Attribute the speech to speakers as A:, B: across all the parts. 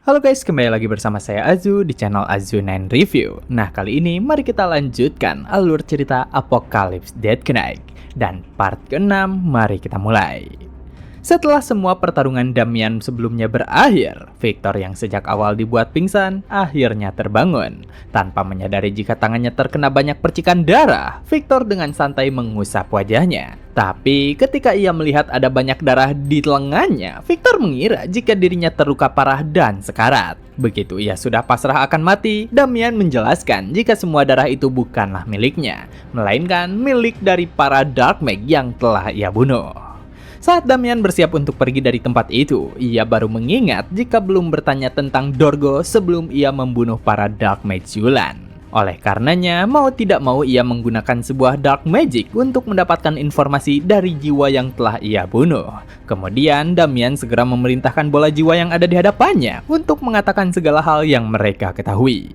A: Halo guys, kembali lagi bersama saya Azu di channel Azu9 Review. Nah, kali ini mari kita lanjutkan alur cerita Apocalypse Dead Knight. Dan part ke-6, mari kita mulai. Setelah semua pertarungan Damian sebelumnya berakhir, Victor yang sejak awal dibuat pingsan akhirnya terbangun. Tanpa menyadari jika tangannya terkena banyak percikan darah, Victor dengan santai mengusap wajahnya. Tapi ketika ia melihat ada banyak darah di lengannya, Victor mengira jika dirinya terluka parah dan sekarat. Begitu ia sudah pasrah akan mati, Damian menjelaskan jika semua darah itu bukanlah miliknya, melainkan milik dari para Dark Mage yang telah ia bunuh. Saat Damian bersiap untuk pergi dari tempat itu, ia baru mengingat jika belum bertanya tentang Dorgo sebelum ia membunuh para Dark Mage Yulan. Oleh karenanya, mau tidak mau ia menggunakan sebuah Dark Magic untuk mendapatkan informasi dari jiwa yang telah ia bunuh. Kemudian, Damian segera memerintahkan bola jiwa yang ada di hadapannya untuk mengatakan segala hal yang mereka ketahui.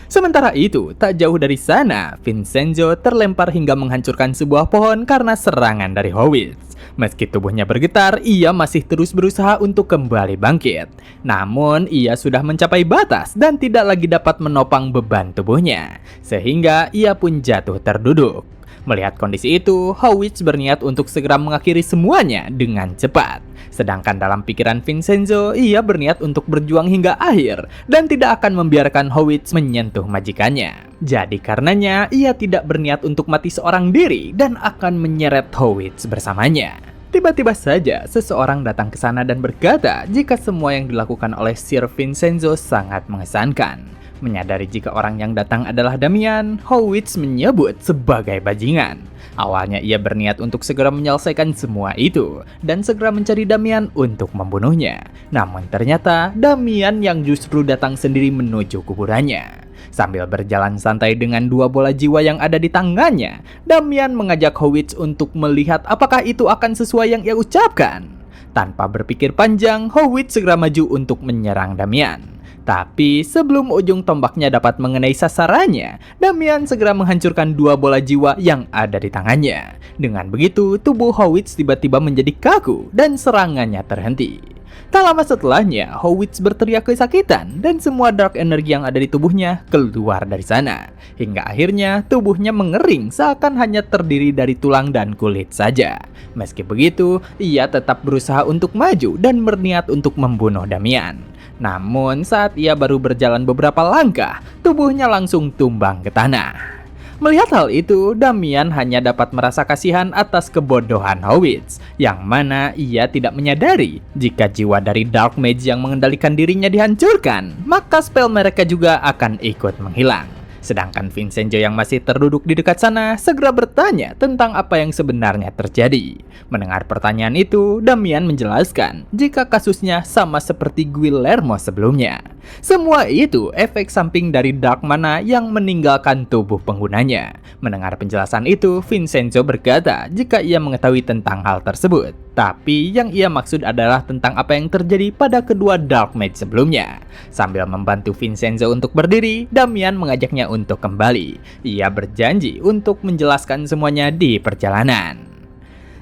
A: Sementara itu, tak jauh dari sana, Vincenzo terlempar hingga menghancurkan sebuah pohon karena serangan dari Howitz. Meski tubuhnya bergetar, ia masih terus berusaha untuk kembali bangkit. Namun, ia sudah mencapai batas dan tidak lagi dapat menopang beban tubuhnya, sehingga ia pun jatuh terduduk. Melihat kondisi itu, Howitz berniat untuk segera mengakhiri semuanya dengan cepat. Sedangkan dalam pikiran Vincenzo, ia berniat untuk berjuang hingga akhir dan tidak akan membiarkan Howitz menyentuh majikannya. Jadi karenanya, ia tidak berniat untuk mati seorang diri dan akan menyeret Howitz bersamanya. Tiba-tiba saja, seseorang datang ke sana dan berkata jika semua yang dilakukan oleh Sir Vincenzo sangat mengesankan. Menyadari jika orang yang datang adalah Damian, Howitz menyebut sebagai bajingan. Awalnya ia berniat untuk segera menyelesaikan semua itu dan segera mencari Damian untuk membunuhnya. Namun ternyata Damian yang justru datang sendiri menuju kuburannya. Sambil berjalan santai dengan dua bola jiwa yang ada di tangannya, Damian mengajak Howitz untuk melihat apakah itu akan sesuai yang ia ucapkan. Tanpa berpikir panjang, Howitz segera maju untuk menyerang Damian. Tapi sebelum ujung tombaknya dapat mengenai sasarannya, Damian segera menghancurkan dua bola jiwa yang ada di tangannya. Dengan begitu, tubuh Howitz tiba-tiba menjadi kaku dan serangannya terhenti. Tak lama setelahnya, Howitz berteriak kesakitan dan semua dark energi yang ada di tubuhnya keluar dari sana. Hingga akhirnya tubuhnya mengering seakan hanya terdiri dari tulang dan kulit saja. Meski begitu, ia tetap berusaha untuk maju dan berniat untuk membunuh Damian. Namun saat ia baru berjalan beberapa langkah, tubuhnya langsung tumbang ke tanah. Melihat hal itu, Damian hanya dapat merasa kasihan atas kebodohan Howitz, yang mana ia tidak menyadari jika jiwa dari Dark Mage yang mengendalikan dirinya dihancurkan, maka spell mereka juga akan ikut menghilang. Sedangkan Vincenzo yang masih terduduk di dekat sana segera bertanya tentang apa yang sebenarnya terjadi. Mendengar pertanyaan itu, Damian menjelaskan jika kasusnya sama seperti Guillermo sebelumnya. Semua itu efek samping dari Dark Mana yang meninggalkan tubuh penggunanya. Mendengar penjelasan itu, Vincenzo berkata jika ia mengetahui tentang hal tersebut. Tapi yang ia maksud adalah tentang apa yang terjadi pada kedua Dark Mage sebelumnya. Sambil membantu Vincenzo untuk berdiri, Damian mengajaknya untuk kembali. Ia berjanji untuk menjelaskan semuanya di perjalanan.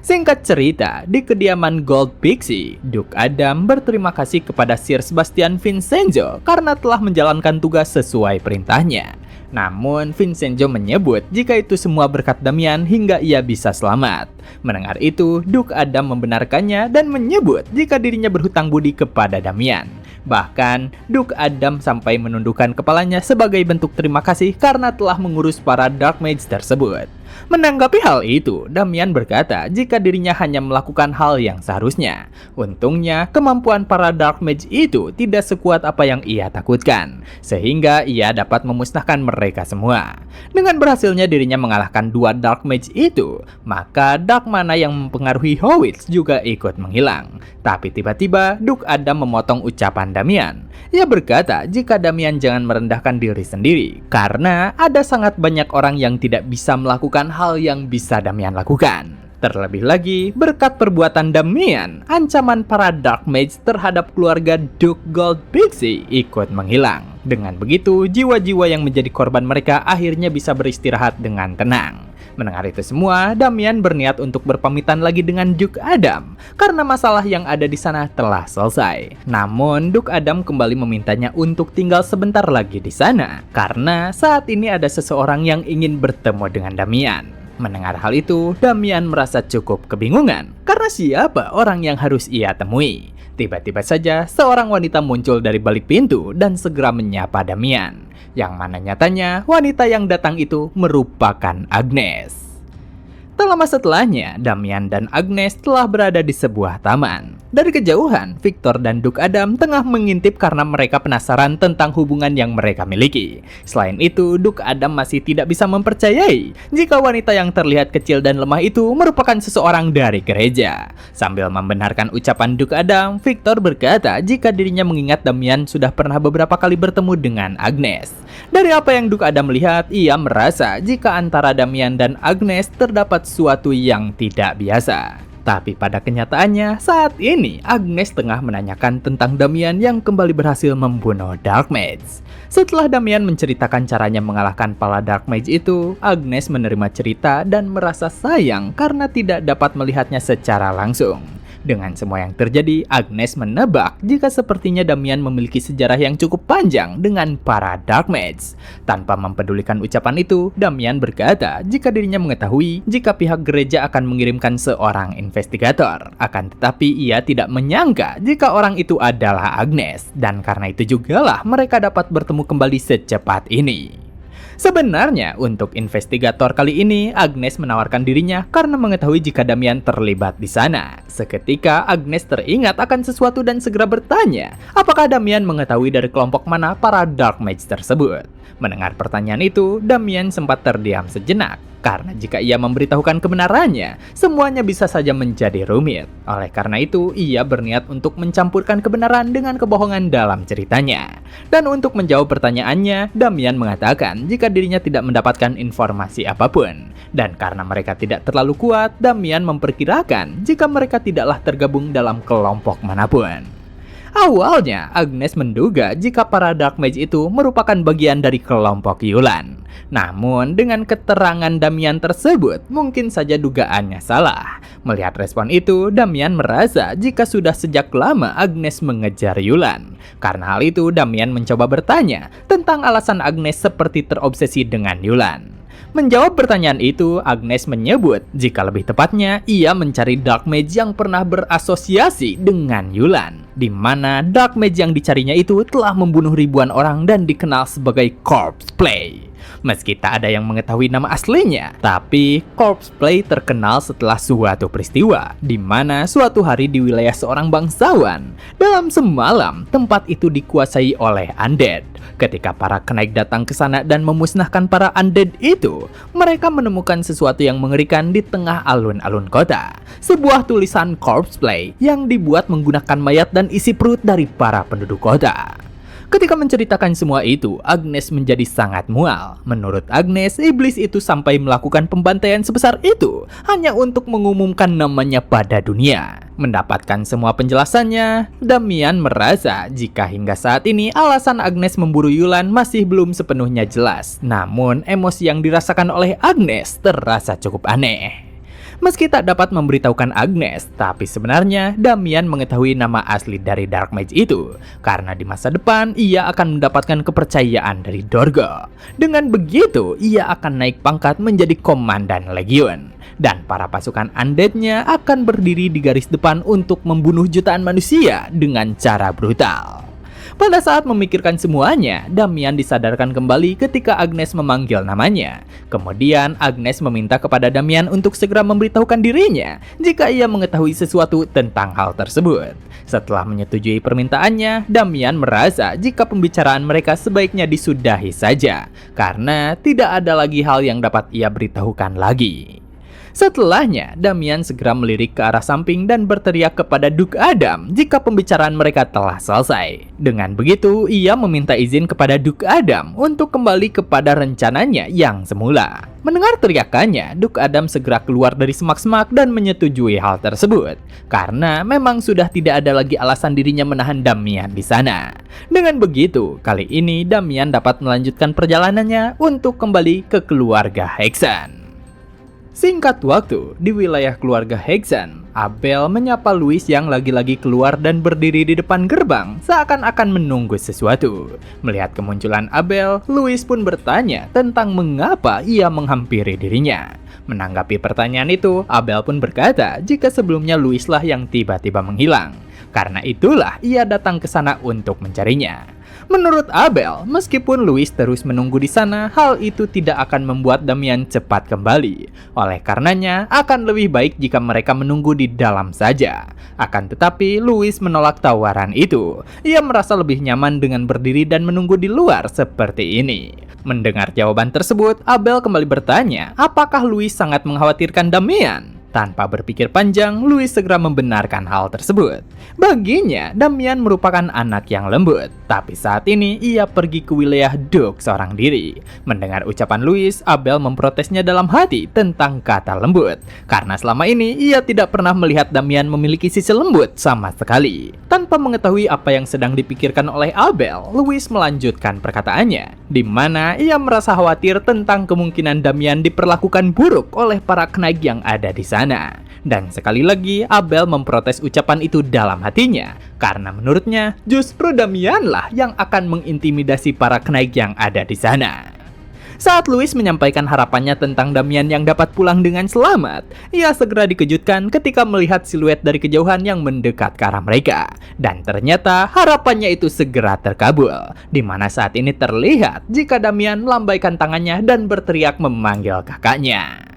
A: Singkat cerita, di kediaman Gold Pixie, Duke Adam berterima kasih kepada Sir Sebastian Vincenzo karena telah menjalankan tugas sesuai perintahnya. Namun, Vincenzo menyebut jika itu semua berkat Damian hingga ia bisa selamat. Mendengar itu, Duke Adam membenarkannya dan menyebut jika dirinya berhutang budi kepada Damian. Bahkan, Duke Adam sampai menundukkan kepalanya sebagai bentuk terima kasih karena telah mengurus para Dark Mage tersebut. Menanggapi hal itu, Damian berkata jika dirinya hanya melakukan hal yang seharusnya. Untungnya, kemampuan para Dark Mage itu tidak sekuat apa yang ia takutkan, sehingga ia dapat memusnahkan mereka semua. Dengan berhasilnya dirinya mengalahkan dua Dark Mage itu, maka Dark Mana yang mempengaruhi Howitz juga ikut menghilang. Tapi tiba-tiba, Duke Adam memotong ucapan Damian. Ia berkata jika Damian jangan merendahkan diri sendiri, karena ada sangat banyak orang yang tidak bisa melakukan hal yang bisa Damian lakukan. Terlebih lagi, berkat perbuatan Damian, ancaman para Dark Mage terhadap keluarga Duke Gold Pixie ikut menghilang. Dengan begitu, jiwa-jiwa yang menjadi korban mereka akhirnya bisa beristirahat dengan tenang. Mendengar itu semua, Damian berniat untuk berpamitan lagi dengan Duke Adam karena masalah yang ada di sana telah selesai. Namun, Duke Adam kembali memintanya untuk tinggal sebentar lagi di sana karena saat ini ada seseorang yang ingin bertemu dengan Damian. Mendengar hal itu, Damian merasa cukup kebingungan karena siapa orang yang harus ia temui. Tiba-tiba saja seorang wanita muncul dari balik pintu dan segera menyapa Damian, yang mana nyatanya wanita yang datang itu merupakan Agnes. Tak lama setelahnya, Damian dan Agnes telah berada di sebuah taman. Dari kejauhan, Victor dan Duke Adam tengah mengintip karena mereka penasaran tentang hubungan yang mereka miliki. Selain itu, Duke Adam masih tidak bisa mempercayai jika wanita yang terlihat kecil dan lemah itu merupakan seseorang dari gereja. Sambil membenarkan ucapan Duke Adam, Victor berkata jika dirinya mengingat Damian sudah pernah beberapa kali bertemu dengan Agnes. Dari apa yang Duke Adam lihat, ia merasa jika antara Damian dan Agnes terdapat sesuatu yang tidak biasa. Tapi pada kenyataannya, saat ini Agnes tengah menanyakan tentang Damian yang kembali berhasil membunuh Dark Mage. Setelah Damian menceritakan caranya mengalahkan para Dark Mage itu, Agnes menerima cerita dan merasa sayang karena tidak dapat melihatnya secara langsung. Dengan semua yang terjadi, Agnes menebak jika sepertinya Damian memiliki sejarah yang cukup panjang dengan para Dark Mage. Tanpa mempedulikan ucapan itu, Damian berkata jika dirinya mengetahui jika pihak gereja akan mengirimkan seorang investigator. Akan tetapi ia tidak menyangka jika orang itu adalah Agnes, dan karena itu jugalah mereka dapat bertemu kembali secepat ini. Sebenarnya, untuk investigator kali ini, Agnes menawarkan dirinya karena mengetahui jika Damian terlibat di sana. Seketika, Agnes teringat akan sesuatu dan segera bertanya, apakah Damian mengetahui dari kelompok mana para Dark Mage tersebut. Mendengar pertanyaan itu, Damian sempat terdiam sejenak. Karena jika ia memberitahukan kebenarannya, semuanya bisa saja menjadi rumit. Oleh karena itu, ia berniat untuk mencampurkan kebenaran dengan kebohongan dalam ceritanya. Dan untuk menjawab pertanyaannya, Damian mengatakan jika dirinya tidak mendapatkan informasi apapun. Dan karena mereka tidak terlalu kuat, Damian memperkirakan jika mereka tidaklah tergabung dalam kelompok manapun. Awalnya, Agnes menduga jika para Dark Mage itu merupakan bagian dari kelompok Yulan. Namun, dengan keterangan Damian tersebut, mungkin saja dugaannya salah. Melihat respon itu, Damian merasa jika sudah sejak lama Agnes mengejar Yulan. Karena hal itu, Damian mencoba bertanya tentang alasan Agnes seperti terobsesi dengan Yulan. Menjawab pertanyaan itu, Agnes menyebut jika lebih tepatnya ia mencari Dark Mage yang pernah berasosiasi dengan Yulan, di mana Dark Mage yang dicarinya itu telah membunuh ribuan orang dan dikenal sebagai Corpse Play. Meski tak ada yang mengetahui nama aslinya, tapi Corpse Play terkenal setelah suatu peristiwa, di mana suatu hari di wilayah seorang bangsawan, dalam semalam tempat itu dikuasai oleh undead. Ketika para kenaik datang ke sana dan memusnahkan para undead itu, mereka menemukan sesuatu yang mengerikan di tengah alun-alun kota. Sebuah tulisan Corpse Play yang dibuat menggunakan mayat dan isi perut dari para penduduk kota. Ketika menceritakan semua itu, Agnes menjadi sangat mual. Menurut Agnes, iblis itu sampai melakukan pembantaian sebesar itu hanya untuk mengumumkan namanya pada dunia. Mendapatkan semua penjelasannya, Damian merasa jika hingga saat ini alasan Agnes memburu Yulan masih belum sepenuhnya jelas. Namun, emosi yang dirasakan oleh Agnes terasa cukup aneh. Meski tak dapat memberitahukan Agnes, tapi sebenarnya Damian mengetahui nama asli dari Dark Mage itu, karena di masa depan ia akan mendapatkan kepercayaan dari Dorgo. Dengan begitu, ia akan naik pangkat menjadi komandan legion, dan para pasukan undead-nya akan berdiri di garis depan untuk membunuh jutaan manusia dengan cara brutal. Pada saat memikirkan semuanya, Damian disadarkan kembali ketika Agnes memanggil namanya. Kemudian Agnes meminta kepada Damian untuk segera memberitahukan dirinya jika ia mengetahui sesuatu tentang hal tersebut. Setelah menyetujui permintaannya, Damian merasa jika pembicaraan mereka sebaiknya disudahi saja, karena tidak ada lagi hal yang dapat ia beritahukan lagi. Setelahnya, Damian segera melirik ke arah samping dan berteriak kepada Duke Adam jika pembicaraan mereka telah selesai. Dengan begitu, ia meminta izin kepada Duke Adam untuk kembali kepada rencananya yang semula. Mendengar teriakannya, Duke Adam segera keluar dari semak-semak dan menyetujui hal tersebut, karena memang sudah tidak ada lagi alasan dirinya menahan Damian di sana. Dengan begitu, kali ini Damian dapat melanjutkan perjalanannya untuk kembali ke keluarga Hexen. Singkat waktu, di wilayah keluarga Hexen, Abel menyapa Louis yang lagi-lagi keluar dan berdiri di depan gerbang, seakan-akan menunggu sesuatu. Melihat kemunculan Abel, Louis pun bertanya tentang mengapa ia menghampiri dirinya. Menanggapi pertanyaan itu, Abel pun berkata jika sebelumnya Louis lah yang tiba-tiba menghilang. Karena itulah ia datang ke sana untuk mencarinya. Menurut Abel, meskipun Louis terus menunggu di sana, hal itu tidak akan membuat Damian cepat kembali. Oleh karenanya, akan lebih baik jika mereka menunggu di dalam saja. Akan tetapi, Louis menolak tawaran itu. Ia merasa lebih nyaman dengan berdiri dan menunggu di luar seperti ini. Mendengar jawaban tersebut, Abel kembali bertanya, apakah Louis sangat mengkhawatirkan Damian? Tanpa berpikir panjang, Louis segera membenarkan hal tersebut. Baginya, Damian merupakan anak yang lembut. Tapi saat ini, ia pergi ke wilayah Duke seorang diri. Mendengar ucapan Louis, Abel memprotesnya dalam hati tentang kata lembut. Karena selama ini, ia tidak pernah melihat Damian memiliki sisi lembut sama sekali. Tanpa mengetahui apa yang sedang dipikirkan oleh Abel, Louis melanjutkan perkataannya, di mana ia merasa khawatir tentang kemungkinan Damian diperlakukan buruk oleh para knight yang ada di sana. Dan sekali lagi, Abel memprotes ucapan itu dalam hatinya, karena menurutnya justru Damianlah yang akan mengintimidasi para knight yang ada di sana. Saat Louis menyampaikan harapannya tentang Damian yang dapat pulang dengan selamat, ia segera dikejutkan ketika melihat siluet dari kejauhan yang mendekat ke arah mereka. Dan ternyata harapannya itu segera terkabul, di mana saat ini terlihat jika Damian melambaikan tangannya dan berteriak memanggil kakaknya.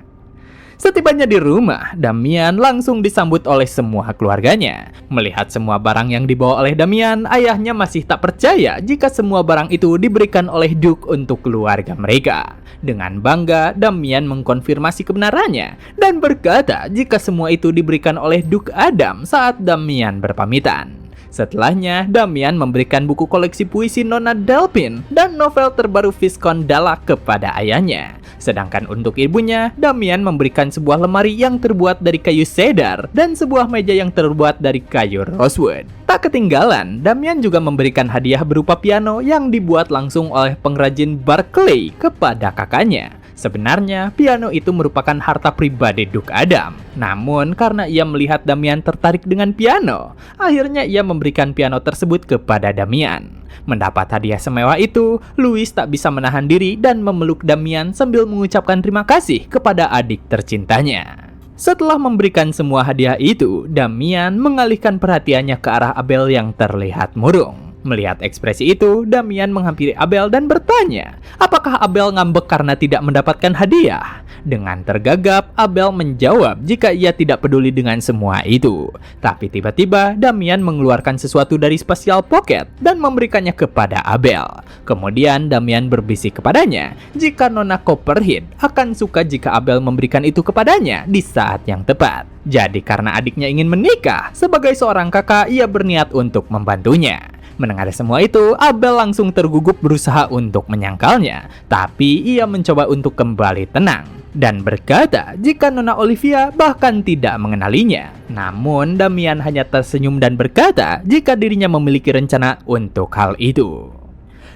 A: Setibanya di rumah, Damian langsung disambut oleh semua keluarganya. Melihat semua barang yang dibawa oleh Damian, ayahnya masih tak percaya jika semua barang itu diberikan oleh Duke untuk keluarga mereka. Dengan bangga, Damian mengkonfirmasi kebenarannya dan berkata jika semua itu diberikan oleh Duke Adam saat Damian berpamitan. Setelahnya, Damian memberikan buku koleksi puisi Nona Delphine dan novel terbaru Viscount Dallak kepada ayahnya. Sedangkan untuk ibunya, Damian memberikan sebuah lemari yang terbuat dari kayu cedar dan sebuah meja yang terbuat dari kayu rosewood. Tak ketinggalan, Damian juga memberikan hadiah berupa piano yang dibuat langsung oleh pengrajin Barclay kepada kakaknya. Sebenarnya, piano itu merupakan harta pribadi Duke Adam. Namun, karena ia melihat Damian tertarik dengan piano, akhirnya ia memberikan piano tersebut kepada Damian. Mendapat hadiah semewah itu, Louis tak bisa menahan diri dan memeluk Damian sambil mengucapkan terima kasih kepada adik tercintanya. Setelah memberikan semua hadiah itu, Damian mengalihkan perhatiannya ke arah Abel yang terlihat murung. Melihat ekspresi itu, Damian menghampiri Abel dan bertanya, apakah Abel ngambek karena tidak mendapatkan hadiah? Dengan tergagap, Abel menjawab jika ia tidak peduli dengan semua itu. Tapi tiba-tiba, Damian mengeluarkan sesuatu dari special pocket dan memberikannya kepada Abel. Kemudian, Damian berbisik kepadanya jika Nona Copperhead akan suka jika Abel memberikan itu kepadanya di saat yang tepat. Jadi karena adiknya ingin menikah, sebagai seorang kakak, ia berniat untuk membantunya. Mendengar semua itu, Abel langsung tergugup berusaha untuk menyangkalnya. Tapi ia mencoba untuk kembali tenang dan berkata jika Nona Olivia bahkan tidak mengenalinya. Namun Damian hanya tersenyum dan berkata jika dirinya memiliki rencana untuk hal itu.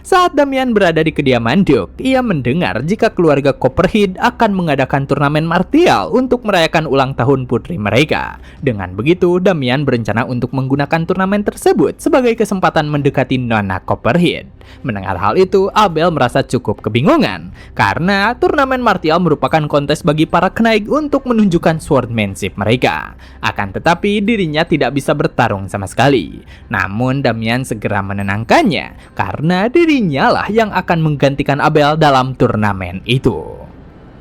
A: Saat Damian berada di kediaman Duke, ia mendengar jika keluarga Copperhead akan mengadakan turnamen martial untuk merayakan ulang tahun putri mereka. Dengan begitu, Damian berencana untuk menggunakan turnamen tersebut sebagai kesempatan mendekati Nona Copperhead. Mendengar hal itu, Abel merasa cukup kebingungan, karena turnamen martial merupakan kontes bagi para knight untuk menunjukkan swordmanship mereka. Akan tetapi, dirinya tidak bisa bertarung sama sekali. Namun, Damian segera menenangkannya, karena dirinya lah yang akan menggantikan Abel dalam turnamen itu.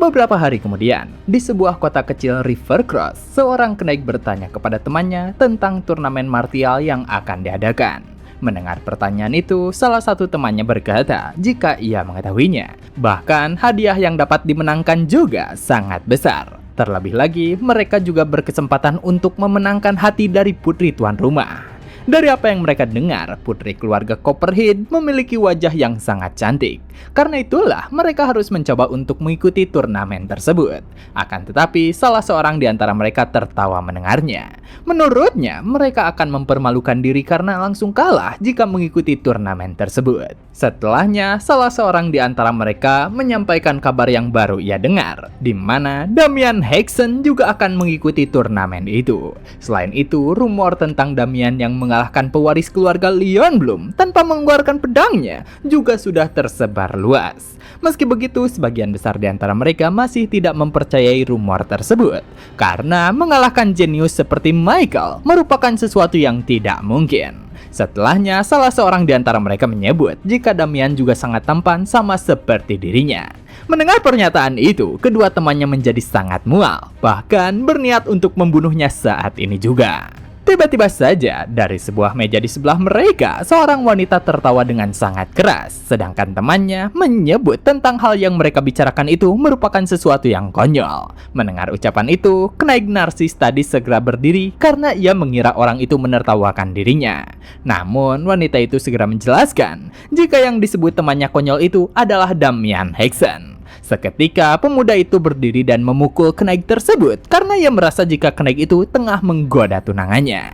A: Beberapa hari kemudian, di sebuah kota kecil Rivercross, seorang knight bertanya kepada temannya tentang turnamen martial yang akan diadakan. Mendengar pertanyaan itu, salah satu temannya berkata jika ia mengetahuinya. Bahkan hadiah yang dapat dimenangkan juga sangat besar. Terlebih lagi, mereka juga berkesempatan untuk memenangkan hati dari putri tuan rumah. Dari apa yang mereka dengar, putri keluarga Copperhead memiliki wajah yang sangat cantik. Karena itulah mereka harus mencoba untuk mengikuti turnamen tersebut. Akan tetapi, salah seorang di antara mereka tertawa mendengarnya. Menurutnya, mereka akan mempermalukan diri karena langsung kalah jika mengikuti turnamen tersebut. Setelahnya, salah seorang di antara mereka menyampaikan kabar yang baru ia dengar, di mana Damian Hexen juga akan mengikuti turnamen itu. Selain itu, rumor tentang Damian yang mengalahkan pewaris keluarga Leonblum tanpa mengeluarkan pedangnya juga sudah tersebar luas. Meski begitu, sebagian besar di antara mereka masih tidak mempercayai rumor tersebut, karena mengalahkan jenius seperti Michael merupakan sesuatu yang tidak mungkin. Setelahnya, salah seorang di antara mereka menyebut jika Damian juga sangat tampan sama seperti dirinya. Mendengar pernyataan itu, kedua temannya menjadi sangat mual, bahkan berniat untuk membunuhnya saat ini juga. Tiba-tiba saja, dari sebuah meja di sebelah mereka, seorang wanita tertawa dengan sangat keras, sedangkan temannya menyebut tentang hal yang mereka bicarakan itu merupakan sesuatu yang konyol. Mendengar ucapan itu, kenaik narsis tadi segera berdiri karena ia mengira orang itu menertawakan dirinya. Namun, wanita itu segera menjelaskan jika yang disebut temannya konyol itu adalah Damian Hexen. Seketika, pemuda itu berdiri dan memukul kenaik tersebut karena ia merasa jika kenaik itu tengah menggoda tunangannya.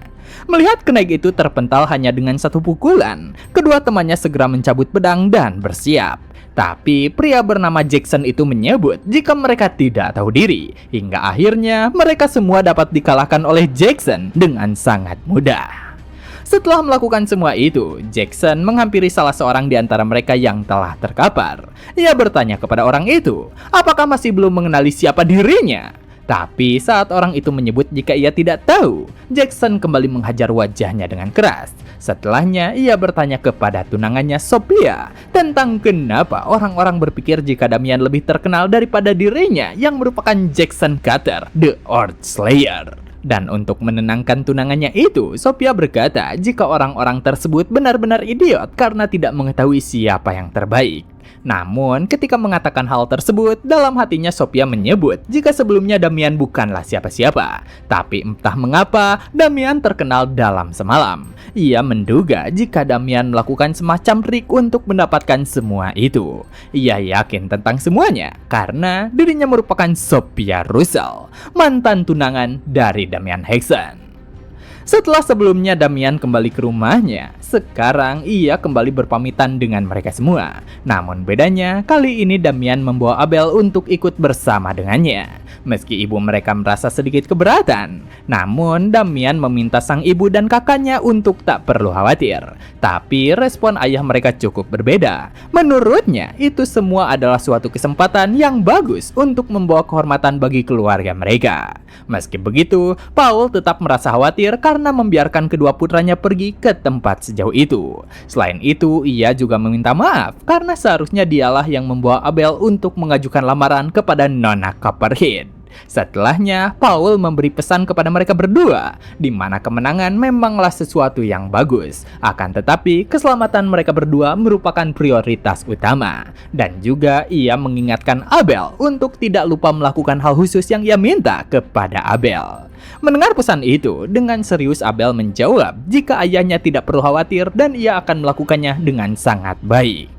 A: Melihat kenaik itu terpental hanya dengan satu pukulan, kedua temannya segera mencabut pedang dan bersiap. Tapi pria bernama Jackson itu menyebut jika mereka tidak tahu diri, hingga akhirnya mereka semua dapat dikalahkan oleh Jackson dengan sangat mudah. Setelah melakukan semua itu, Jackson menghampiri salah seorang di antara mereka yang telah terkapar. Ia bertanya kepada orang itu, apakah masih belum mengenali siapa dirinya? Tapi saat orang itu menyebut jika ia tidak tahu, Jackson kembali menghajar wajahnya dengan keras. Setelahnya, ia bertanya kepada tunangannya Sophia tentang kenapa orang-orang berpikir jika Damian lebih terkenal daripada dirinya yang merupakan Jackson Cutter, the Earth Slayer. Dan untuk menenangkan tunangannya itu, Sophia berkata jika orang-orang tersebut benar-benar idiot karena tidak mengetahui siapa yang terbaik. Namun, ketika mengatakan hal tersebut, dalam hatinya Sophia menyebut jika sebelumnya Damian bukanlah siapa-siapa. Tapi entah mengapa, Damian terkenal dalam semalam. Ia menduga jika Damian melakukan semacam trik untuk mendapatkan semua itu. Ia yakin tentang semuanya, karena dirinya merupakan Sophia Russell, mantan tunangan dari Damian Hexen. Setelah sebelumnya Damian kembali ke rumahnya, sekarang ia kembali berpamitan dengan mereka semua. Namun bedanya, kali ini Damian membawa Abel untuk ikut bersama dengannya. Meski ibu mereka merasa sedikit keberatan, namun Damian meminta sang ibu dan kakaknya untuk tak perlu khawatir. Tapi respon ayah mereka cukup berbeda. Menurutnya, itu semua adalah suatu kesempatan yang bagus untuk membawa kehormatan bagi keluarga mereka. Meski begitu, Paul tetap merasa khawatir karena membiarkan kedua putranya pergi ke tempat sejauh itu. Selain itu, ia juga meminta maaf karena seharusnya dialah yang membawa Abel untuk mengajukan lamaran kepada Nona Copperhead. Setelahnya, Paul memberi pesan kepada mereka berdua, di mana kemenangan memanglah sesuatu yang bagus. Akan tetapi, keselamatan mereka berdua merupakan prioritas utama. Dan juga ia mengingatkan Abel untuk tidak lupa melakukan hal khusus yang ia minta kepada Abel. Mendengar pesan itu, dengan serius Abel menjawab jika ayahnya tidak perlu khawatir dan ia akan melakukannya dengan sangat baik.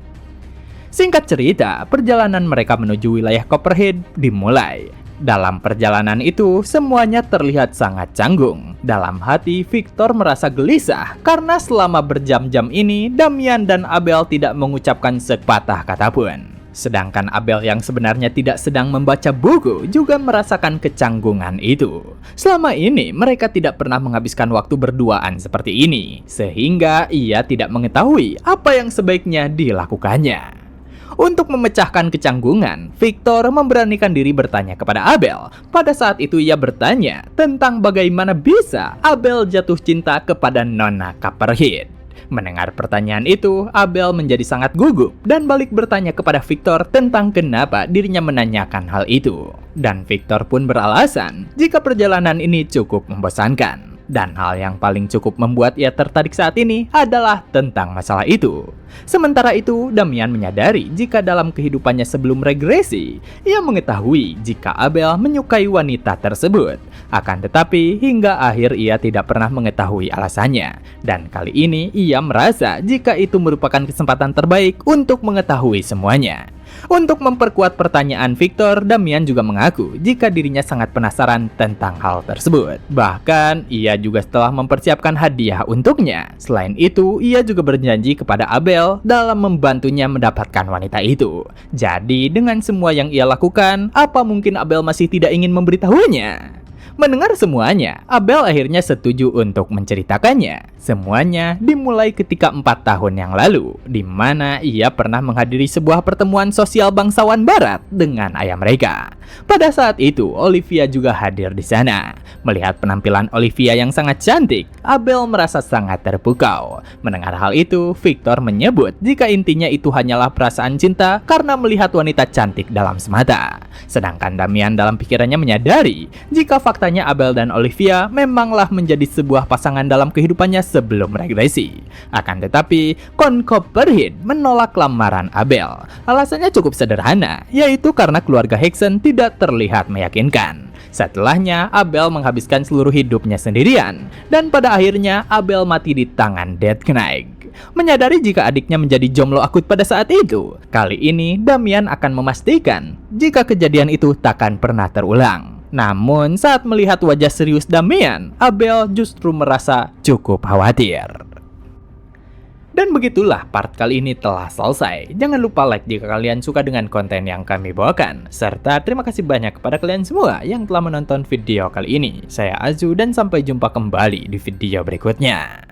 A: Singkat cerita, perjalanan mereka menuju wilayah Copperhead dimulai. Dalam perjalanan itu, semuanya terlihat sangat canggung. Dalam hati, Victor merasa gelisah karena selama berjam-jam ini, Damian dan Abel tidak mengucapkan sepatah kata pun. Sedangkan Abel yang sebenarnya tidak sedang membaca buku juga merasakan kecanggungan itu. Selama ini, mereka tidak pernah menghabiskan waktu berduaan seperti ini, sehingga ia tidak mengetahui apa yang sebaiknya dilakukannya. Untuk memecahkan kecanggungan, Victor memberanikan diri bertanya kepada Abel. Pada saat itu ia bertanya tentang bagaimana bisa Abel jatuh cinta kepada Nona Copperhead. Mendengar pertanyaan itu, Abel menjadi sangat gugup dan balik bertanya kepada Victor tentang kenapa dirinya menanyakan hal itu. Dan Victor pun beralasan jika perjalanan ini cukup membosankan. Dan hal yang paling cukup membuat ia tertarik saat ini adalah tentang masalah itu. Sementara itu, Damian menyadari jika dalam kehidupannya sebelum regresi, ia mengetahui jika Abel menyukai wanita tersebut. Akan tetapi, hingga akhir ia tidak pernah mengetahui alasannya. Dan kali ini, ia merasa jika itu merupakan kesempatan terbaik untuk mengetahui semuanya. Untuk memperkuat pertanyaan Victor, Damian juga mengaku jika dirinya sangat penasaran tentang hal tersebut. Bahkan, ia juga telah mempersiapkan hadiah untuknya. Selain itu, ia juga berjanji kepada Abel dalam membantunya mendapatkan wanita itu. Jadi, dengan semua yang ia lakukan, apa mungkin Abel masih tidak ingin memberitahunya? Mendengar semuanya, Abel akhirnya setuju untuk menceritakannya. Semuanya dimulai ketika 4 tahun yang lalu, di mana ia pernah menghadiri sebuah pertemuan sosial bangsawan barat dengan ayah mereka. Pada saat itu, Olivia juga hadir di sana. Melihat penampilan Olivia yang sangat cantik, Abel merasa sangat terpukau. Mendengar hal itu, Victor menyebut jika intinya itu hanyalah perasaan cinta karena melihat wanita cantik dalam semata. Sedangkan Damian dalam pikirannya menyadari jika faktanya Abel dan Olivia memanglah menjadi sebuah pasangan dalam kehidupannya sebelum regresi. Akan tetapi, Kon Copperhead menolak lamaran Abel. Alasannya cukup sederhana, yaitu karena keluarga Hickson tidak terlihat meyakinkan. Setelahnya, Abel menghabiskan seluruh hidupnya sendirian, dan pada akhirnya Abel mati di tangan Death Knight. Menyadari jika adiknya menjadi jomblo akut pada saat itu, kali ini Damian akan memastikan jika kejadian itu takkan pernah terulang. Namun, saat melihat wajah serius Damian, Abel justru merasa cukup khawatir. Dan begitulah part kali ini telah selesai. Jangan lupa like jika kalian suka dengan konten yang kami bawakan. Serta terima kasih banyak kepada kalian semua yang telah menonton video kali ini. Saya Azu dan sampai jumpa kembali di video berikutnya.